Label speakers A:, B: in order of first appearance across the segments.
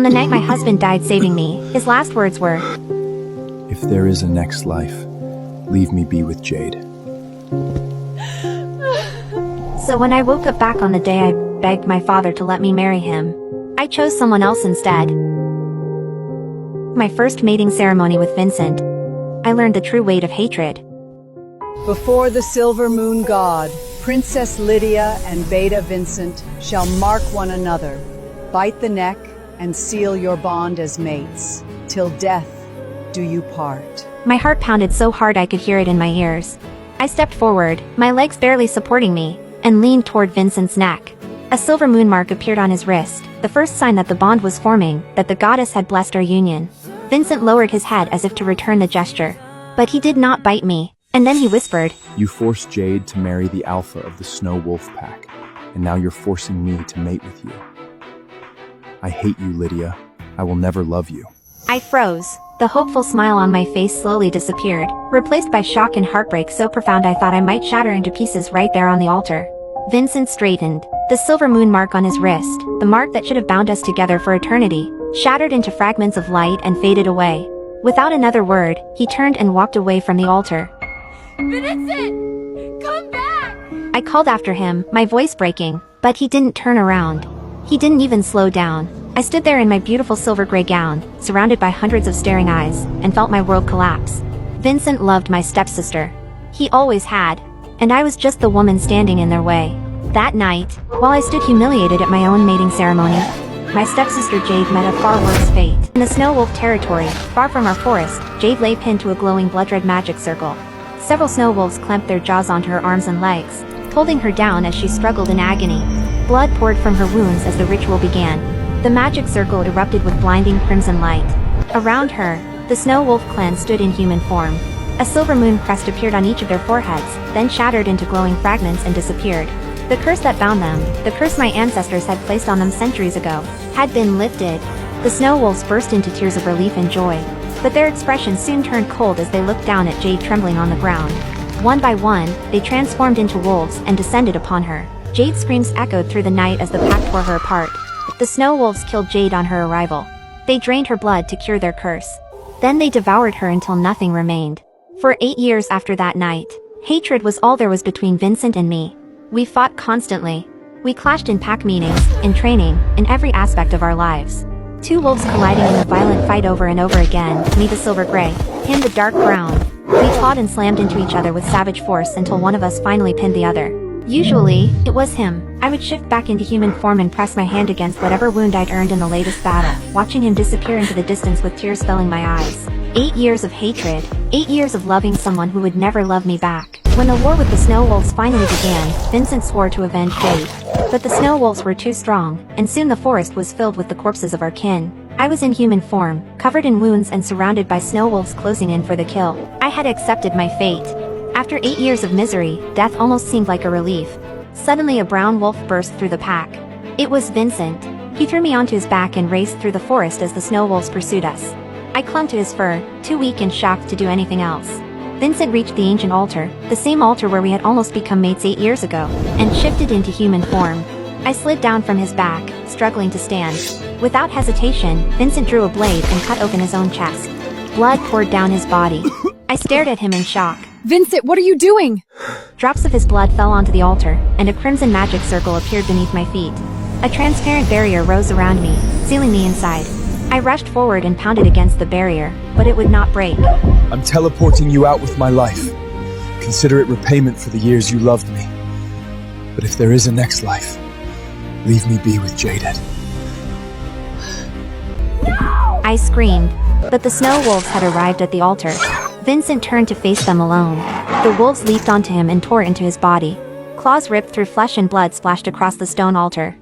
A: On the night my husband died saving me, his last words were,
B: If there is a next life, leave me be with Jade.
A: So when I woke up back on the day I begged my father to let me marry him, I chose someone else instead. My first mating ceremony with Vincent, I learned the true weight of hatred.
C: Before the silver moon god, Princess Lydia and Beta Vincent shall mark one another, bite the neck, and seal your bond as mates. Till death do you part.
A: My heart pounded so hard I could hear it in my ears. I stepped forward, my legs barely supporting me, and leaned toward Vincent's neck. A silver moon mark appeared on his wrist, the first sign that the bond was forming, that the goddess had blessed our union. Vincent lowered his head as if to return the gesture. But he did not bite me, and then he whispered,
B: You forced Jade to marry the alpha of the Snow Wolf Pack, and now you're forcing me to mate with you. I hate you, Lydia. I will never love you.
A: I froze. The hopeful smile on my face slowly disappeared, replaced by shock and heartbreak so profound I thought I might shatter into pieces right there on the altar. Vincent straightened. The silver moon mark on his wrist, the mark that should have bound us together for eternity, shattered into fragments of light and faded away. Without another word, he turned and walked away from the altar.
D: Vincent! Come back!
A: I called after him, my voice breaking, but he didn't turn around. He didn't even slow down. I stood there in my beautiful silver gray gown, surrounded by hundreds of staring eyes, and felt my world collapse. Vincent loved my stepsister. He always had, and I was just the woman standing in their way. That night, while I stood humiliated at my own mating ceremony, my stepsister Jade met a far worse fate. In the Snow Wolf territory, far from our forest, Jade lay pinned to a glowing blood-red magic circle. Several snow wolves clamped their jaws onto her arms and legs, holding her down as she struggled in agony. Blood poured from her wounds as the ritual began. The magic circle erupted with blinding crimson light. Around her, the Snow Wolf clan stood in human form. A silver moon crest appeared on each of their foreheads, then shattered into glowing fragments and disappeared. The curse that bound them, the curse my ancestors had placed on them centuries ago, had been lifted. The snow wolves burst into tears of relief and joy, but their expressions soon turned cold as they looked down at Jade trembling on the ground. One by one, they transformed into wolves and descended upon her. Jade's screams echoed through the night as the pack tore her apart. The snow wolves killed Jade on her arrival. They drained her blood to cure their curse. Then they devoured her until nothing remained. For 8 years after that night, hatred was all there was between Vincent and me. We fought constantly. We clashed in pack meetings, in training, in every aspect of our lives. Two wolves colliding in a violent fight over and over again, me the silver gray, him the dark brown. We fought and slammed into each other with savage force until one of us finally pinned the other. Usually, it was him. I would shift back into human form and press my hand against whatever wound I'd earned in the latest battle, watching him disappear into the distance with tears filling my eyes. 8 years of hatred, 8 years of loving someone who would never love me back. When the war with the Snow Wolves finally began, Vincent swore to avenge Jade. But the Snow Wolves were too strong, and soon the forest was filled with the corpses of our kin. I was in human form, covered in wounds and surrounded by Snow Wolves closing in for the kill. I had accepted my fate. After 8 years of misery, death almost seemed like a relief. Suddenly a brown wolf burst through the pack. It was Vincent. He threw me onto his back and raced through the forest as the Snow Wolves pursued us. I clung to his fur, too weak and shocked to do anything else. Vincent reached the ancient altar, the same altar where we had almost become mates 8 years ago, and shifted into human form. I slid down from his back, struggling to stand. Without hesitation, Vincent drew a blade and cut open his own chest. Blood poured down his body. I stared at him in shock.
D: Vincent, what are you doing?
A: Drops of his blood fell onto the altar, and a crimson magic circle appeared beneath my feet. A transparent barrier rose around me, sealing me inside. I rushed forward and pounded against the barrier, but it would not break.
B: I'm teleporting you out with my life. Consider it repayment for the years you loved me. But if there is a next life, leave me be with Jaded.
A: I screamed, but the snow wolves had arrived at the altar. Vincent turned to face them alone. The wolves leaped onto him and tore into his body. Claws ripped through flesh and blood splashed across the stone altar.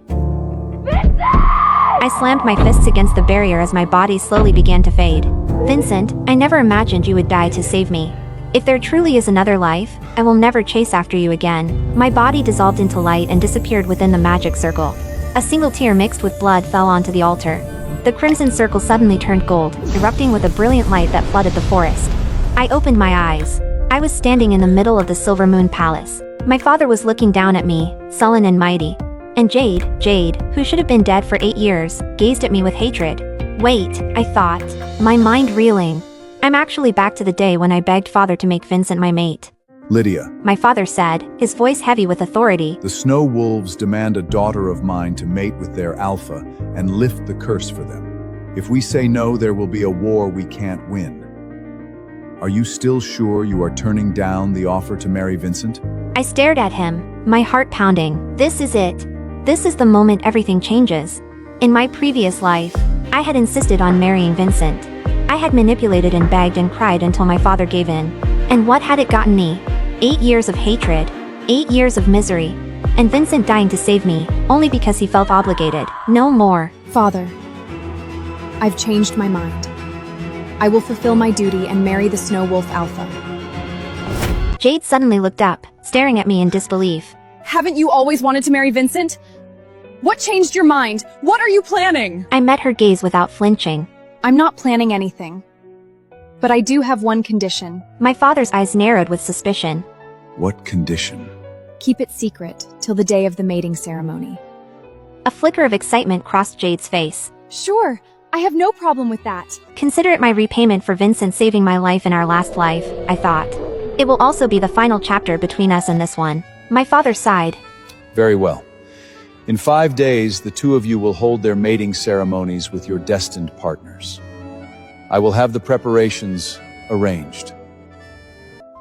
A: I slammed my fists against the barrier as my body slowly began to fade. Vincent, I never imagined you would die to save me. If there truly is another life, I will never chase after you again. My body dissolved into light and disappeared within the magic circle. A single tear mixed with blood fell onto the altar. The crimson circle suddenly turned gold, erupting with a brilliant light that flooded the forest. I opened my eyes. I was standing in the middle of the Silver Moon Palace. My father was looking down at me, sullen and mighty. And Jade, who should have been dead for 8 years, gazed at me with hatred. Wait, I thought, my mind reeling. I'm actually back to the day when I begged father to make Vincent my mate.
E: Lydia,
A: My father said, his voice heavy with authority.
E: the Snow Wolves demand a daughter of mine to mate with their alpha and lift the curse for them. If we say no, there will be a war we can't win. Are you still sure you are turning down the offer to marry Vincent?
A: I stared at him, my heart pounding. This is it. This is the moment everything changes. In my previous life, I had insisted on marrying Vincent. I had manipulated and begged and cried until my father gave in. And what had it gotten me? 8 years of hatred, 8 years of misery, and Vincent dying to save me, only because he felt obligated, no more.
D: Father, I've changed my mind. I will fulfill my duty and marry the Snow Wolf Alpha.
A: Jade suddenly looked up, staring at me in disbelief.
D: Haven't you always wanted to marry Vincent? What changed your mind? What are you planning?
A: I met her gaze without flinching.
D: I'm not planning anything. But I do have one condition.
A: My father's eyes narrowed with suspicion.
E: What condition?
D: Keep it secret till the day of the mating ceremony.
A: A flicker of excitement crossed Jade's face.
D: Sure, I have no problem with that.
A: Consider it my repayment for Vincent saving my life in our last life, I thought. It will also be the final chapter between us and this one. My father sighed.
E: Very well. In 5 days, the two of you will hold their mating ceremonies with your destined partners. I will have the preparations arranged.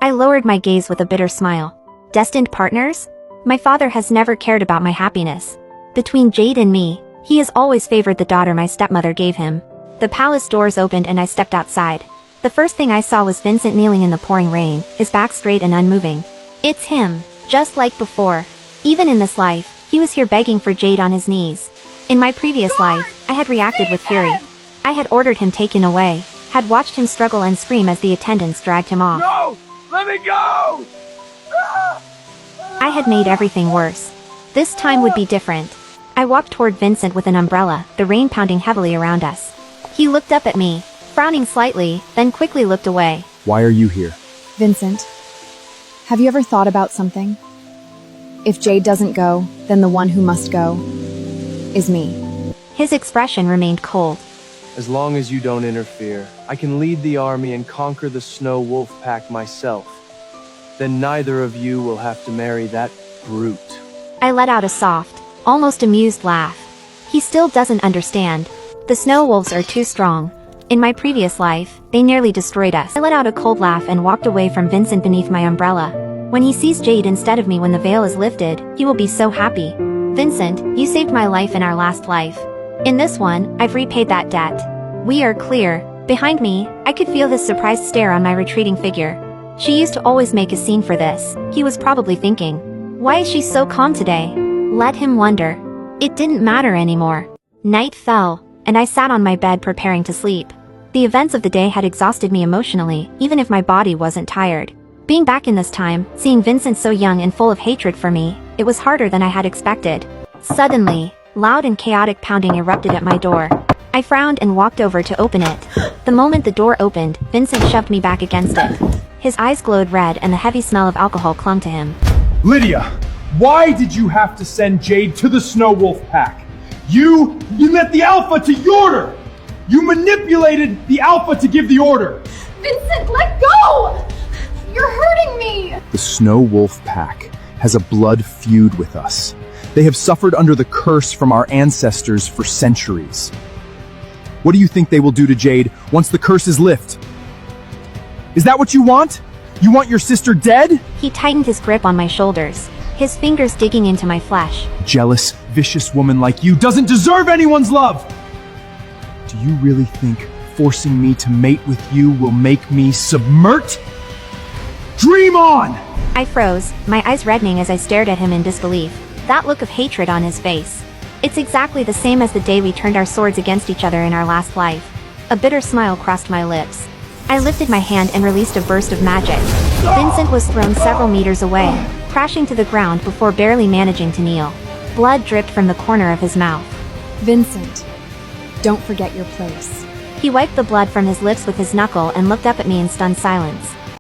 A: I lowered my gaze with a bitter smile. Destined partners? My father has never cared about my happiness. Between Jade and me, he has always favored the daughter my stepmother gave him. The palace doors opened and I stepped outside. The first thing I saw was Vincent kneeling in the pouring rain, his back straight and unmoving. It's him, just like before. Even in this life, he was here begging for Jade on his knees. In my previous life, I had reacted with fury. I had ordered him taken away, had watched him struggle and scream as the attendants dragged him off.
B: No! Let me go!
A: I had made everything worse. This time would be different. I walked toward Vincent with an umbrella, the rain pounding heavily around us. He looked up at me, frowning slightly, then quickly looked away.
B: Why are you here?
D: Vincent, have you ever thought about something? If Jade doesn't go, then the one who must go is me.
A: His expression remained cold.
F: As long as you don't interfere, I can lead the army and conquer the Snow Wolf Pack myself. Then neither of you will have to marry that brute.
A: I let out a soft, almost amused laugh. He still doesn't understand. The snow wolves are too strong. In my previous life, they nearly destroyed us. I let out a cold laugh and walked away from Vincent beneath my umbrella. When he sees Jade instead of me when the veil is lifted, he will be so happy. Vincent, you saved my life in our last life. In this one, I've repaid that debt. We are clear. Behind me, I could feel his surprised stare on my retreating figure. She used to always make a scene for this, he was probably thinking. Why is she so calm today? Let him wonder. It didn't matter anymore. Night fell, and I sat on my bed preparing to sleep. The events of the day had exhausted me emotionally, even if my body wasn't tired. Being back in this time, seeing Vincent so young and full of hatred for me, it was harder than I had expected. Suddenly, loud and chaotic pounding erupted at my door. I frowned and walked over to open it. The moment the door opened, Vincent shoved me back against it. His eyes glowed red and the heavy smell of alcohol clung to him.
G: Lydia, why did you have to send Jade to the Snow Wolf Pack? You let the Alpha to the order! You manipulated the Alpha to give the order!
D: Vincent, let go! You're hurting me!
B: The Snow Wolf Pack has a blood feud with us. They have suffered under the curse from our ancestors for centuries. What do you think they will do to Jade once the curse is lifted? Is that what you want? You want your sister dead?
A: He tightened his grip on my shoulders, his fingers digging into my flesh.
B: Jealous, vicious woman like you doesn't deserve anyone's love! Do you really think forcing me to mate with you will make me submert? Dream on!
A: I froze, my eyes reddening as I stared at him in disbelief, that look of hatred on his face. It's exactly the same as the day we turned our swords against each other in our last life. A bitter smile crossed my lips. I lifted my hand and released a burst of magic. Vincent was thrown several meters away, crashing to the ground before barely managing to kneel. Blood dripped from the corner of his mouth.
D: Vincent, don't forget your place.
A: He wiped the blood from his lips with his knuckle and looked up at me in stunned silence.